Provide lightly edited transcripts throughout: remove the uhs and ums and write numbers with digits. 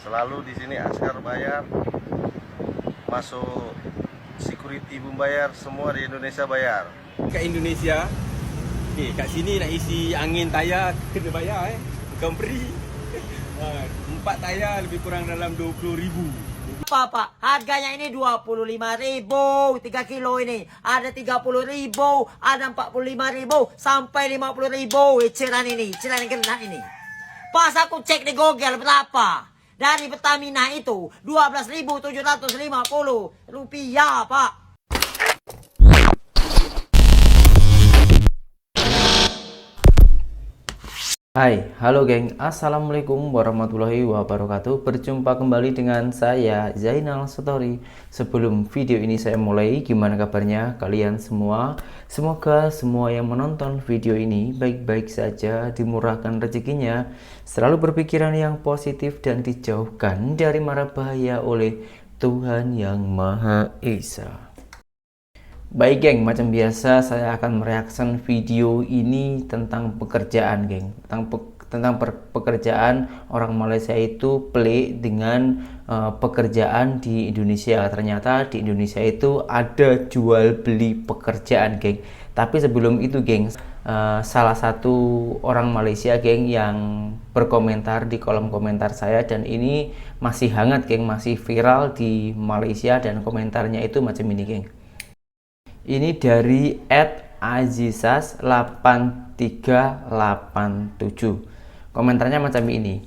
Selalu di sini askar bayar, masuk security pun bayar, semua di Indonesia bayar. Kat Indonesia, kat sini nak isi angin tayar kena bayar bukan free. 4 tayar lebih kurang dalam 20,000. Pak, harganya ini 25.000, 3 kilo ini. Ada 30.000, ada 45.000, sampai 50.000. Eceran ini kena ini. Pas aku cek di Google berapa? Dari Pertamina itu 12.750 rupiah, Pak. Hai, halo geng, assalamualaikum warahmatullahi wabarakatuh. Berjumpa kembali dengan saya Zainal Story. Sebelum video ini saya mulai, gimana kabarnya kalian semua? Semoga semua yang menonton video ini baik-baik saja, dimurahkan rezekinya, selalu berpikiran yang positif dan dijauhkan dari mara bahaya oleh Tuhan Yang Maha Esa. Baik geng, macam biasa saya akan mereaction video ini tentang pekerjaan geng, tentang pekerjaan orang Malaysia itu pelik dengan pekerjaan di Indonesia. Ternyata di Indonesia itu ada jual beli pekerjaan geng. Tapi sebelum itu geng, salah satu orang Malaysia geng yang berkomentar di kolom komentar saya, dan ini masih hangat geng, masih viral di Malaysia, dan komentarnya itu macam ini geng. Ini dari @azizas8387. Komentarnya macam ini.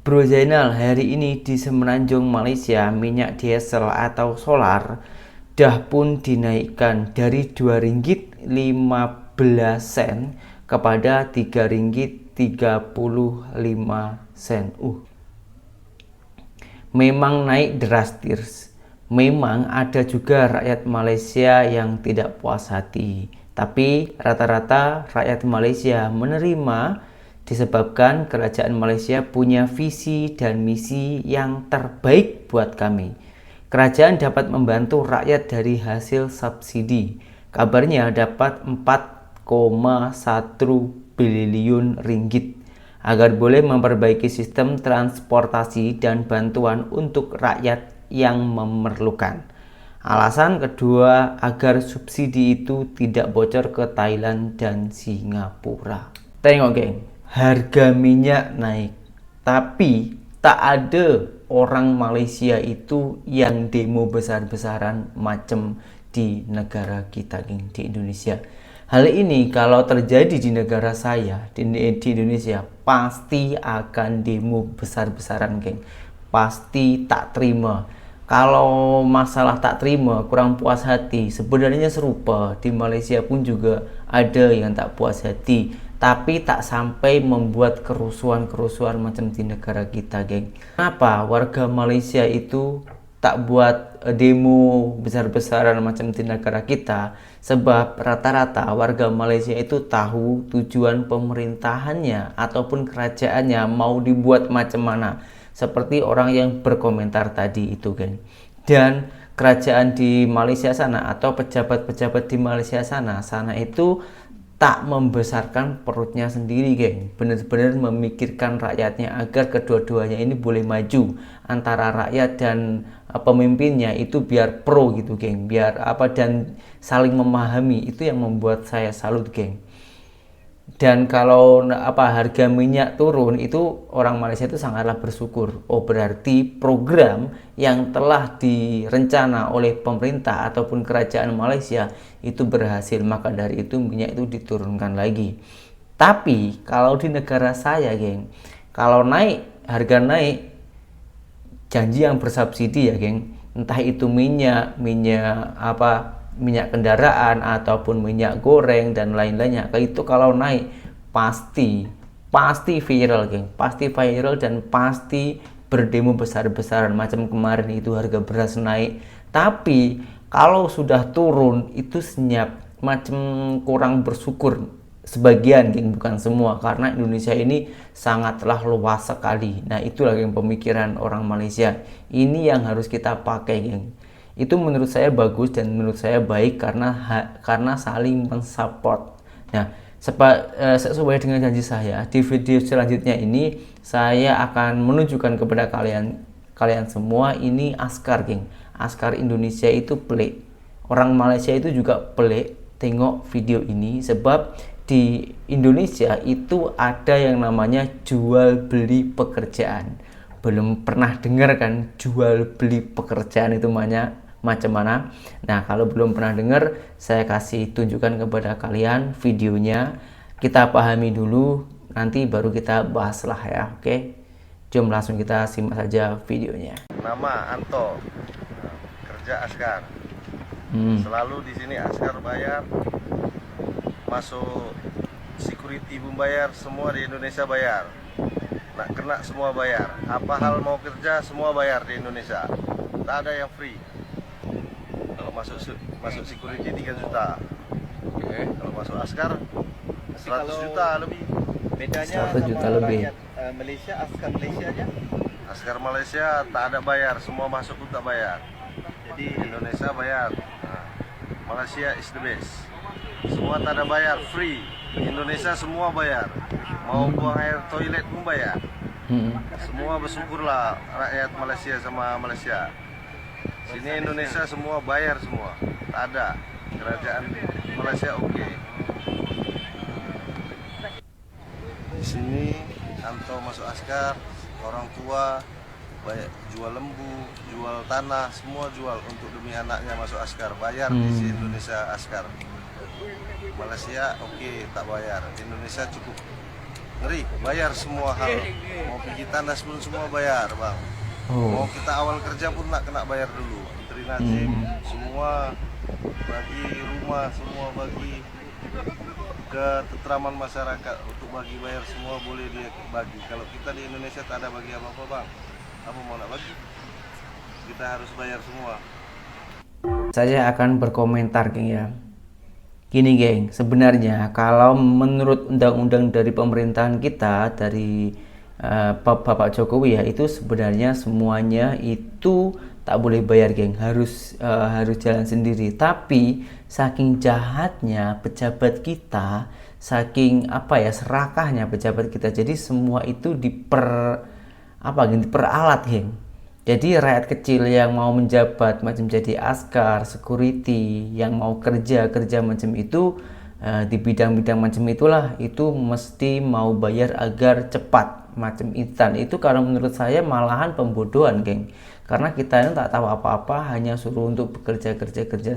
Bro Zainal, hari ini di Semenanjung Malaysia minyak diesel atau solar dah pun dinaikkan dari RM2.15 kepada RM3.35. Memang naik drastis. Memang ada juga rakyat Malaysia yang tidak puas hati, tapi rata-rata rakyat Malaysia menerima disebabkan kerajaan Malaysia punya visi dan misi yang terbaik buat kami. Kerajaan dapat membantu rakyat dari hasil subsidi. Kabarnya dapat 4,1 bilion ringgit agar boleh memperbaiki sistem transportasi dan bantuan untuk rakyat yang memerlukan. Alasan kedua, agar subsidi itu tidak bocor ke Thailand dan Singapura. Tengok geng, harga minyak naik, tapi tak ada orang Malaysia itu yang demo besar-besaran macam di negara kita geng, di Indonesia. Hal ini kalau terjadi di negara saya, di Indonesia, pasti akan demo besar-besaran geng. Pasti tak terima. Kalau masalah tak terima, kurang puas hati, sebenarnya serupa. Di Malaysia pun juga ada yang tak puas hati, tapi tak sampai membuat kerusuhan-kerusuhan macam di negara kita geng. Kenapa warga Malaysia itu tak buat demo besar-besaran macam di negara kita? Sebab rata-rata warga Malaysia itu tahu tujuan pemerintahannya ataupun kerajaannya mau dibuat macam mana, seperti orang yang berkomentar tadi itu kan. Dan kerajaan di Malaysia sana atau pejabat-pejabat di Malaysia sana itu tak membesarkan perutnya sendiri geng, benar-benar memikirkan rakyatnya agar kedua-duanya ini boleh maju, antara rakyat dan pemimpinnya itu biar pro gitu geng, biar dan saling memahami. Itu yang membuat saya salut geng. Dan kalau harga minyak turun, itu orang Malaysia itu sangatlah bersyukur. Oh, berarti program yang telah direncana oleh pemerintah ataupun kerajaan Malaysia itu berhasil, maka dari itu minyak itu diturunkan lagi. Tapi kalau di negara saya geng, kalau harga naik, janji yang bersubsidi ya geng, entah itu minyak kendaraan ataupun minyak goreng dan lain-lainnya, itu kalau naik pasti viral geng, pasti viral dan pasti berdemo besar-besaran. Macam kemarin itu harga beras naik, tapi kalau sudah turun itu senyap, macam kurang bersyukur sebagian geng, bukan semua, karena Indonesia ini sangatlah luas sekali. Nah, itulah yang pemikiran orang Malaysia. Ini yang harus kita pakai geng. Itu menurut saya bagus dan menurut saya baik karena saling mensupport. Nah, sesuai dengan janji saya, di video selanjutnya ini saya akan menunjukkan kepada kalian kalian semua, ini Askar, geng. Askar Indonesia itu pelik. Orang Malaysia itu juga pelik tengok video ini, sebab di Indonesia itu ada yang namanya jual beli pekerjaan. Belum pernah dengar kan jual beli pekerjaan itu macam mana? Nah, kalau belum pernah dengar, saya kasih tunjukkan kepada kalian videonya. Kita pahami dulu, nanti baru kita bahas lah ya, oke? Jom langsung kita simak saja videonya. Nama Anto, kerja Askar. Selalu di sini Askar bayar, masuk security pun bayar, semua di Indonesia bayar. Nak kena semua bayar. Apa hal mau kerja semua bayar di Indonesia. Tak ada yang free. Kalau masuk security 3 juta. Kalau masuk Askar 100 juta lebih. Bedanya 100 juta sama lebih. rakyat, Malaysia, Askar Malaysia aja. Askar Malaysia tak ada bayar, semua masuk pun tak bayar. Jadi Indonesia bayar. Nah, Malaysia is the best. Semua tak ada bayar, free. Indonesia semua bayar. Mau buang air toilet pun bayar. Semua bersyukurlah rakyat Malaysia sama Malaysia. Sini Indonesia semua bayar semua. Tak ada. Kerajaan Malaysia oke. Di sini Anto masuk Askar, orang tua banyak jual lembu, jual tanah, semua jual untuk demi anaknya masuk Askar. Bayar di Indonesia Askar. Malaysia oke, tak bayar. Indonesia cukup ngeri, bayar semua hal. Mau pergi tandas pun semua bayar, bang. Mau kita awal kerja pun nak kena bayar dulu. Trinajim, semua bagi rumah, semua bagi ketentraman masyarakat, untuk bagi bayar semua boleh dia bagi. Kalau kita di Indonesia tak ada bagi apa-apa, bang. Apa mau nak bagi? Kita harus bayar semua. Saya akan berkomentar, geng ya. Gini, geng, sebenarnya kalau menurut undang-undang dari pemerintahan kita, dari Bapak Jokowi ya, itu sebenarnya semuanya itu tak boleh bayar, geng. Harus jalan sendiri. Tapi saking jahatnya pejabat kita, saking serakahnya pejabat kita, jadi semua itu diperalat, geng. Jadi rakyat kecil yang mau menjabat macam jadi askar, security, yang mau kerja macam itu, di bidang-bidang macam itulah, itu mesti mau bayar agar cepat macam instan. Itu kalau menurut saya malahan pembodohan, geng. Karena kita ini tak tahu apa-apa, hanya suruh untuk bekerja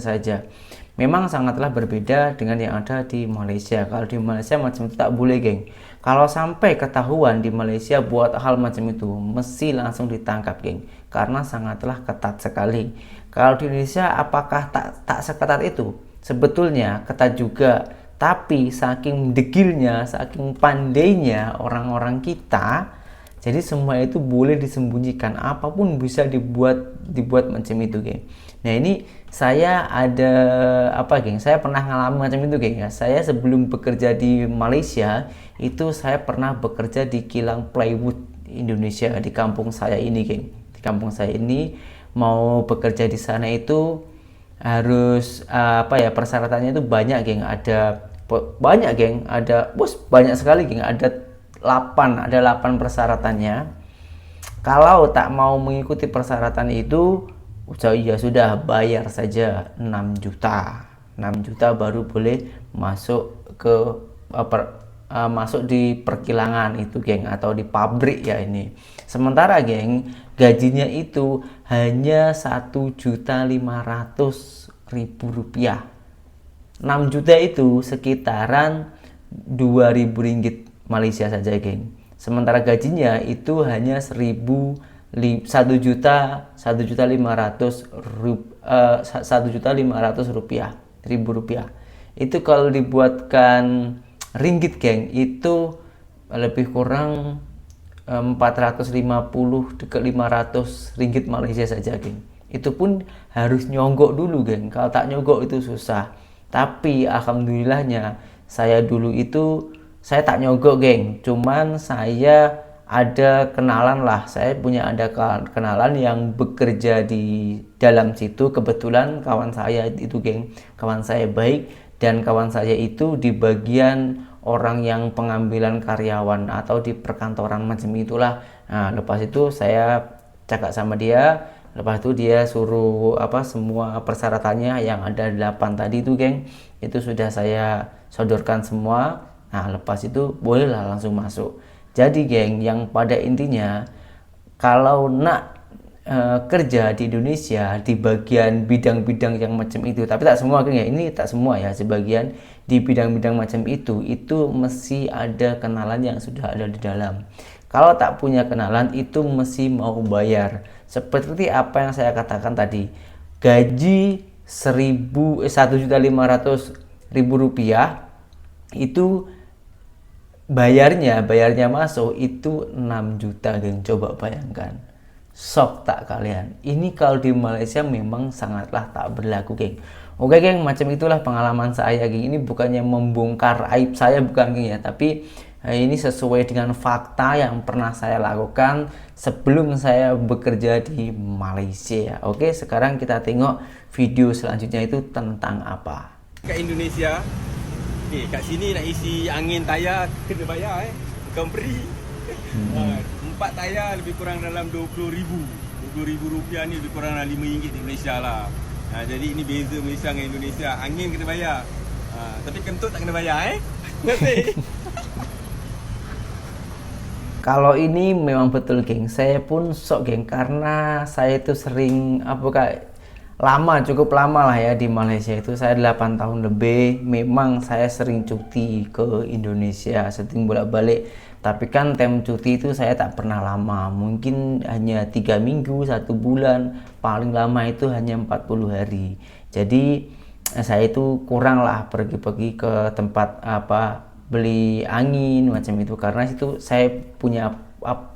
saja. Memang sangatlah berbeda dengan yang ada di Malaysia. Kalau di Malaysia macam itu tak boleh, geng. Kalau sampai ketahuan di Malaysia buat hal macam itu, mesti langsung ditangkap, geng. Karena sangatlah ketat sekali. Kalau di Indonesia apakah tak seketat itu? Sebetulnya ketat juga. Tapi saking degilnya, saking pandainya orang-orang kita, jadi semua itu boleh disembunyikan, apapun bisa dibuat macam itu, geng. Nah, ini saya ada geng? Saya pernah ngalamin macam itu, geng ya. Saya sebelum bekerja di Malaysia itu saya pernah bekerja di kilang plywood Indonesia di kampung saya ini, geng. Di kampung saya ini mau bekerja di sana itu harus persyaratannya itu banyak, geng. Ada banyak, geng. Ada banyak sekali, geng. Ada 8 persyaratannya. Kalau tak mau mengikuti persyaratan itu, ya sudah, bayar saja 6 juta. 6 juta baru boleh masuk ke masuk di perkilangan itu, geng, atau di pabrik ya ini. Sementara, geng, gajinya itu hanya 1.500.000 rupiah. 6 juta itu sekitaran 2.000 ringgit Malaysia saja, geng. Sementara gajinya itu hanya 1.500.000 rupiah. Itu kalau dibuatkan ringgit, geng, itu lebih kurang 450 dekat 500 ringgit Malaysia saja, geng. Itu pun harus nyogok dulu, geng. Kalau tak nyogok itu susah. Tapi alhamdulillahnya saya dulu itu saya tak nyogok, geng. Cuman saya ada kenalan lah. Saya punya ada kenalan yang bekerja di dalam situ. Kebetulan kawan saya itu, geng, kawan saya baik, dan kawan saya itu di bagian orang yang pengambilan karyawan atau di perkantoran macam itulah. Nah, lepas itu saya cakap sama dia. Lepas itu dia suruh semua persyaratannya yang ada 8 tadi itu geng, itu sudah saya sodorkan semua. Nah lepas itu bolehlah langsung masuk. Jadi geng, yang pada intinya kalau nak kerja di Indonesia di bagian bidang-bidang yang macam itu, tapi tak semua geng ya, ini tak semua ya, sebagian di bidang-bidang macam itu mesti ada kenalan yang sudah ada di dalam. Kalau tak punya kenalan itu mesti mau bayar. Seperti apa yang saya katakan tadi, gaji 1.500.000 rupiah itu bayarnya masuk itu 6 juta geng. Coba bayangkan, shock tak kalian? Ini kalau di Malaysia memang sangatlah tak berlaku geng. Oke geng, macam itulah pengalaman saya geng. Ini bukannya membongkar aib saya, bukan geng ya, tapi ini sesuai dengan fakta yang pernah saya lakukan sebelum saya bekerja di Malaysia. Oke, sekarang kita tengok video selanjutnya itu tentang apa. Kat Indonesia, kat sini nak isi angin tayar kena bayar bukan free. 4 tayar lebih kurang dalam 20,000 rupiah ni, lebih kurang dalam RM5 di Malaysia lah. Jadi ini beza Malaysia dengan Indonesia. Angin kena bayar, tapi kentut tak kena bayar Terima kasih. Kalau ini memang betul geng, saya pun sok geng, karena saya itu sering cukup lama lah ya di Malaysia itu. Saya 8 tahun lebih, memang saya sering cuti ke Indonesia, sering bolak-balik. Tapi kan tem cuti itu saya tak pernah lama, mungkin hanya 3 minggu, 1 bulan, paling lama itu hanya 40 hari. Jadi saya itu kurang lah pergi-pergi ke tempat beli angin macam itu, karena situ saya punya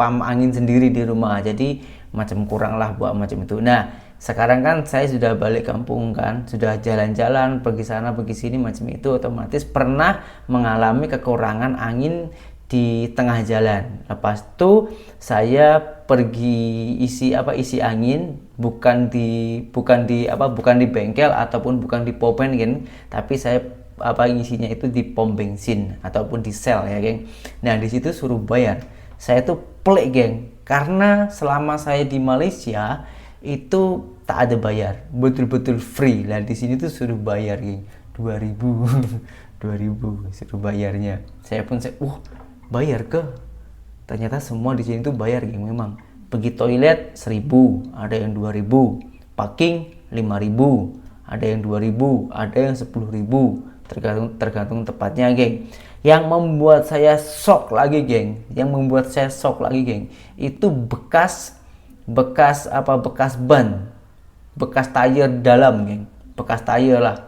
pam angin sendiri di rumah, jadi macam kurang lah buat macam itu. Nah sekarang kan saya sudah balik kampung kan, sudah jalan-jalan pergi sana pergi sini macam itu, otomatis pernah mengalami kekurangan angin di tengah jalan. Lepas itu saya pergi isi angin bukan di bengkel ataupun bukan di popen kan, tapi saya ngisinya itu di pom bensin ataupun di sel ya geng. Nah di situ suruh bayar. Saya tuh pelik geng, karena selama saya di Malaysia itu tak ada bayar, betul-betul free. Lah di sini tuh suruh bayar geng, 2.000 suruh bayarnya. Saya pun bayar ke? Ternyata semua di sini tuh bayar geng. Memang pergi toilet 1.000, ada yang 2.000, parking 5.000, ada yang 2.000, ada yang 10.000, tergantung tepatnya geng. Yang membuat saya shock lagi geng, itu bekas ban, bekas tayar dalam geng, bekas tayar lah.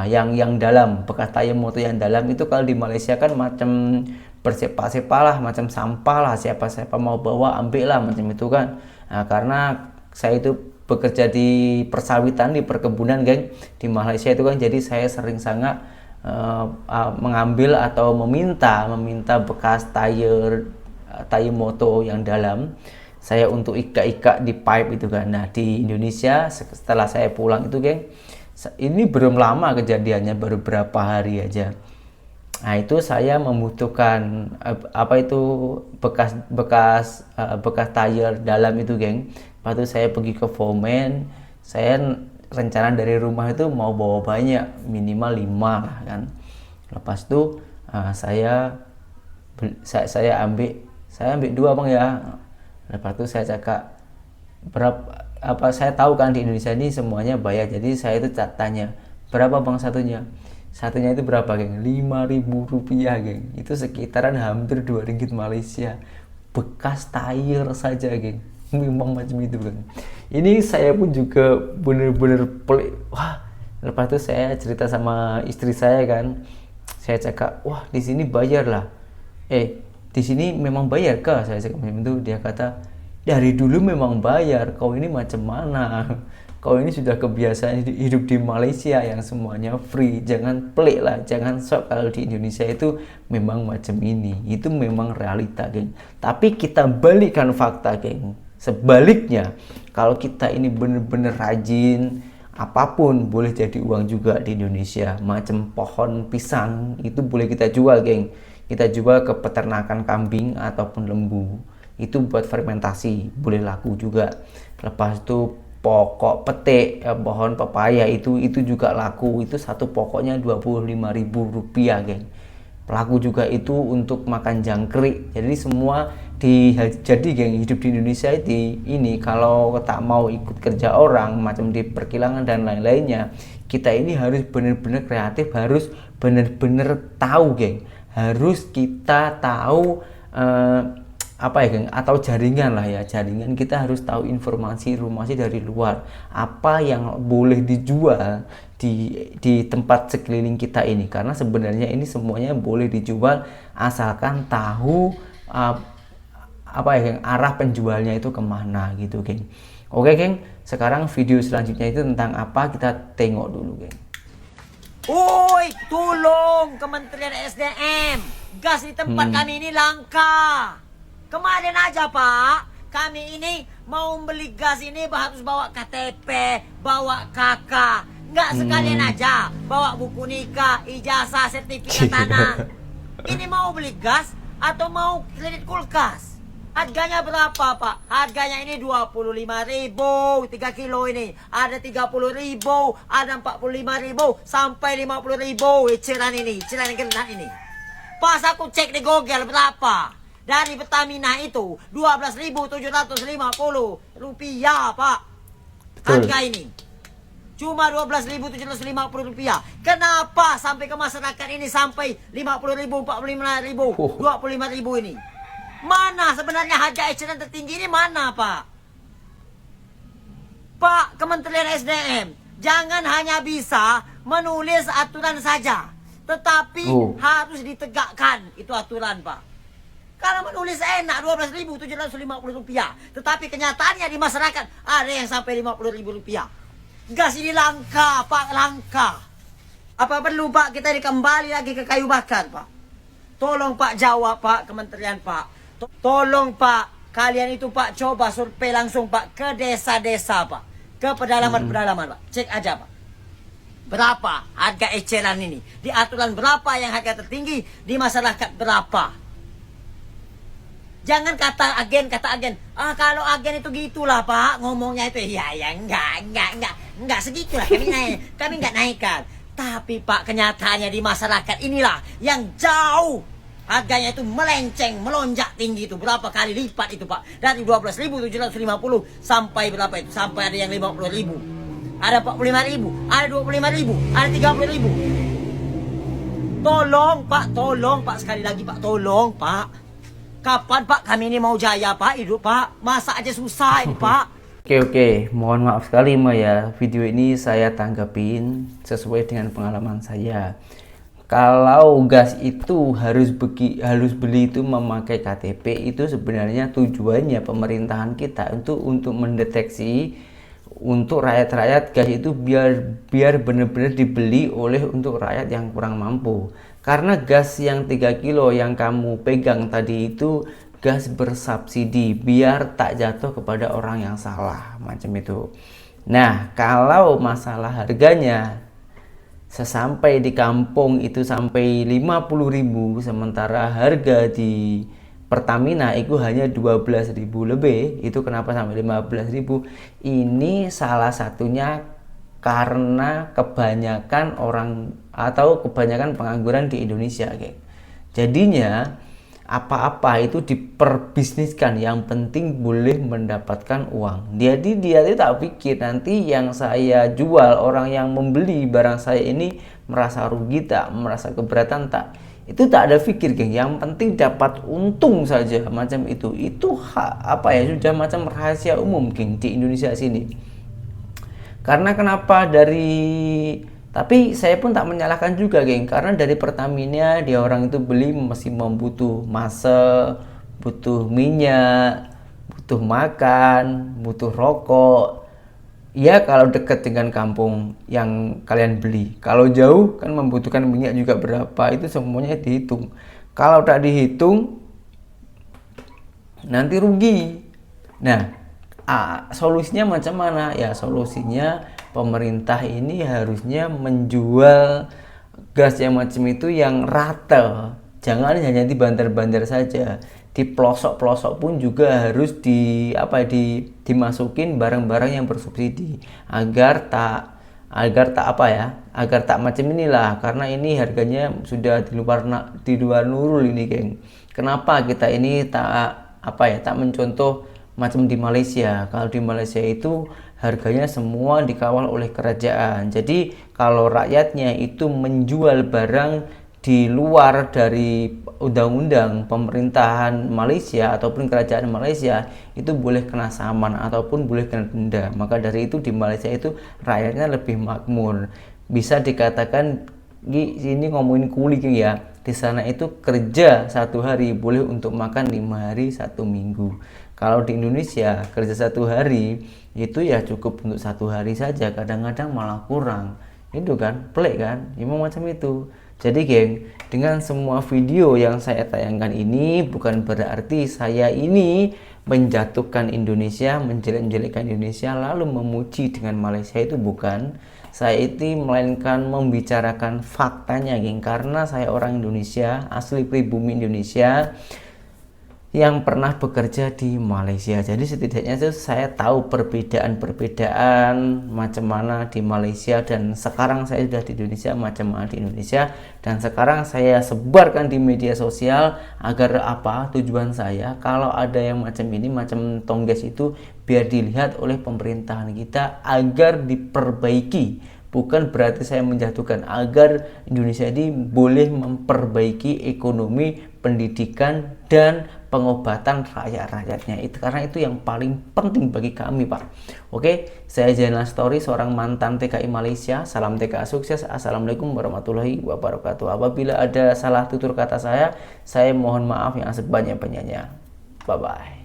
Yang dalam, bekas tayar motor yang dalam itu kalau di Malaysia kan macam bersepa-sepa lah, macam sampah lah, siapa-siapa mau bawa ambil lah macam itu kan. Karena saya itu bekerja di persawitan, di perkebunan geng, di Malaysia itu kan, jadi saya sering sangat mengambil atau meminta bekas tayar motor yang dalam saya untuk ikat di pipe itu kan. Nah di Indonesia setelah saya pulang itu geng, ini belum lama kejadiannya, baru berapa hari aja. Nah itu saya membutuhkan bekas tayar dalam itu geng. Lepas itu saya pergi ke Foreman, saya rencana dari rumah itu mau bawa banyak, minimal 5 lah kan. Lepas itu saya ambil 2 bang ya. Lepas itu saya cakap berapa, saya tahu kan di Indonesia ini semuanya bayar, jadi saya itu tanya berapa bang satunya itu berapa geng, 5.000 rupiah geng, itu sekitaran hampir 2 ringgit Malaysia, bekas tayar saja geng. Memang macam itu kan. Ini saya pun juga bener-bener pelik. Lepas itu saya cerita sama istri saya kan, saya cakap di sini bayar lah. Di sini memang bayar kah? Saya cakap macam itu. Dia kata dari dulu memang bayar, kau ini macam mana? Kau ini sudah kebiasaan hidup di Malaysia yang semuanya free. Jangan pelik lah, jangan sok kalau di Indonesia itu memang macam ini. Itu memang realita geng. Tapi kita balikkan fakta geng. Sebaliknya, kalau kita ini benar-benar rajin, apapun boleh jadi uang juga di Indonesia. Macam pohon pisang itu boleh kita jual geng. Kita jual ke peternakan kambing ataupun lembu. itu buat fermentasi, boleh laku juga. Lepas itu pokok petik, pohon pepaya itu juga laku, itu satu pokoknya Rp25.000, geng. Laku juga itu untuk makan jangkrik. Jadi semua jadi geng, hidup di Indonesia ini kalau tak mau ikut kerja orang macam di perkilangan dan lain-lainnya, kita ini harus benar-benar kreatif, harus benar-benar tahu, geng. Harus kita tahu apa ya, geng, atau jaringan lah ya, jaringan. Kita harus tahu informasi dari luar, apa yang boleh dijual di tempat sekeliling kita ini, karena sebenarnya ini semuanya boleh dijual asalkan tahu apa ya, geng, arah penjualnya itu kemana gitu, geng. Oke, geng, sekarang video selanjutnya itu tentang apa, kita tengok dulu, geng. Woi, tolong Kementerian SDM, gas di tempat kami ini langka. Kemarin aja Pak, kami ini mau beli gas ini harus bawa KTP, bawa KK. Nggak sekalian aja bawa buku nikah, ijazah, sertifikat tanah. Ini mau beli gas atau mau kredit kulkas? Harganya berapa Pak? Harganya ini 25.000, 3 kilo ini. Ada 30.000, ada 45.000, sampai 50.000. Eceran ini, eceran genap ini. Pas aku cek di Google berapa? Dari Pertamina itu 12.750 rupiah Pak. Harga ini cuma 12.750 rupiah. Kenapa sampai ke masyarakat ini sampai 50.000, 45.000, 25.000 ini? Mana sebenarnya harga eceran tertinggi ini mana Pak? Pak Kementerian SDM, jangan hanya bisa menulis aturan saja, tetapi harus ditegakkan itu aturan Pak. Kalau menulis enak 12.750 rupiah, tetapi kenyataannya di masyarakat ada yang sampai 50.000 rupiah. Gas ini langka Pak, langka. Apa perlu Pak kita dikembali lagi ke kayu bakar Pak? Tolong Pak jawab Pak, Kementerian Pak. Tolong Pak, kalian itu Pak coba survei langsung Pak ke desa-desa Pak, ke pedalaman-pedalaman Pak. Cek aja Pak, berapa harga eceran ini, di aturan berapa yang harga tertinggi, di masyarakat berapa. Jangan kata agen, kalau agen itu gitulah Pak, ngomongnya itu ya enggak segitulah kami enggak naikkan. Tapi Pak kenyataannya di masyarakat inilah yang jauh harganya itu melenceng, melonjak tinggi itu, berapa kali lipat itu Pak. Dari 12.750 sampai berapa itu? Sampai ada yang 50.000. Ada 45.000, ada 25.000, ada 30.000. Tolong Pak, sekali lagi Pak, tolong Pak. Kapan Pak kami ini mau jaya Pak, hidup Pak? Masa aja susah ini Pak. Oke, mohon maaf sekali ya, video ini saya tanggapin sesuai dengan pengalaman saya. Kalau gas itu harus beli itu memakai KTP, itu sebenarnya tujuannya pemerintahan kita untuk mendeteksi untuk rakyat-rakyat gas itu biar benar-benar dibeli untuk rakyat yang kurang mampu. Karena gas yang 3 kilo yang kamu pegang tadi itu gas bersubsidi, biar tak jatuh kepada orang yang salah macam itu. Nah, kalau masalah harganya, sesampai di kampung itu sampai 50.000, sementara harga di Pertamina itu hanya 12.000 lebih. Itu kenapa sampai 15.000? Ini salah satunya karena kebanyakan pengangguran di Indonesia, geng. Jadinya apa-apa itu diperbisniskan, yang penting boleh mendapatkan uang. Jadi dia tak pikir nanti yang saya jual, orang yang membeli barang saya ini merasa rugi tak, merasa keberatan tak. Itu tak ada pikir, geng. Yang penting dapat untung saja macam itu. Itu sudah macam rahasia umum, geng, di Indonesia sini. Karena kenapa tapi saya pun tak menyalahkan juga, geng, karena dari Pertamina dia orang itu beli masih membutuh masa, butuh minyak, butuh makan, butuh rokok. Ya kalau dekat dengan kampung yang kalian beli, kalau jauh kan membutuhkan minyak juga berapa, itu semuanya dihitung. Kalau tak dihitung nanti rugi. Nah, solusinya macam mana? Ya solusinya pemerintah ini harusnya menjual gas yang macam itu yang rata. Jangan hanya di bandar-bandar saja, di pelosok-pelosok pun juga harus dimasukin barang-barang yang bersubsidi agar tak macam inilah, karena ini harganya sudah di luar nurul ini, geng. Kenapa kita ini tak mencontoh macam di Malaysia? Kalau di Malaysia itu harganya semua dikawal oleh kerajaan. Jadi kalau rakyatnya itu menjual barang di luar dari undang-undang pemerintahan Malaysia ataupun kerajaan Malaysia, itu boleh kena saman ataupun boleh kena denda. Maka dari itu di Malaysia itu rakyatnya lebih makmur. Bisa dikatakan ini ngomongin kuli ya. Di sana itu kerja 1 hari boleh untuk makan 5 hari 1 minggu. Kalau di Indonesia kerja 1 hari itu ya cukup untuk 1 hari saja, kadang-kadang malah kurang. Itu kan pelik kan, emang macam itu. Jadi geng, dengan semua video yang saya tayangkan ini bukan berarti saya ini menjatuhkan Indonesia, menjelek-jelekkan Indonesia lalu memuji dengan Malaysia, itu bukan. Saya itu melainkan membicarakan faktanya, geng, karena saya orang Indonesia, asli pribumi Indonesia yang pernah bekerja di Malaysia. Jadi setidaknya itu saya tahu perbedaan-perbedaan macam mana di Malaysia, dan sekarang saya sudah di Indonesia macam mana di Indonesia, dan sekarang saya sebarkan di media sosial agar tujuan saya kalau ada yang macam ini, macam Tongges itu, biar dilihat oleh pemerintahan kita agar diperbaiki. Bukan berarti saya menjatuhkan, agar Indonesia ini boleh memperbaiki ekonomi, pendidikan, dan pengobatan rakyat-rakyatnya. Itu karena itu yang paling penting bagi kami, Pak. Oke, saya Zainal Story, seorang mantan TKI Malaysia. Salam TKA sukses. Assalamualaikum warahmatullahi wabarakatuh. Apabila ada salah tutur kata saya mohon maaf yang sebanyak-banyaknya. Bye-bye.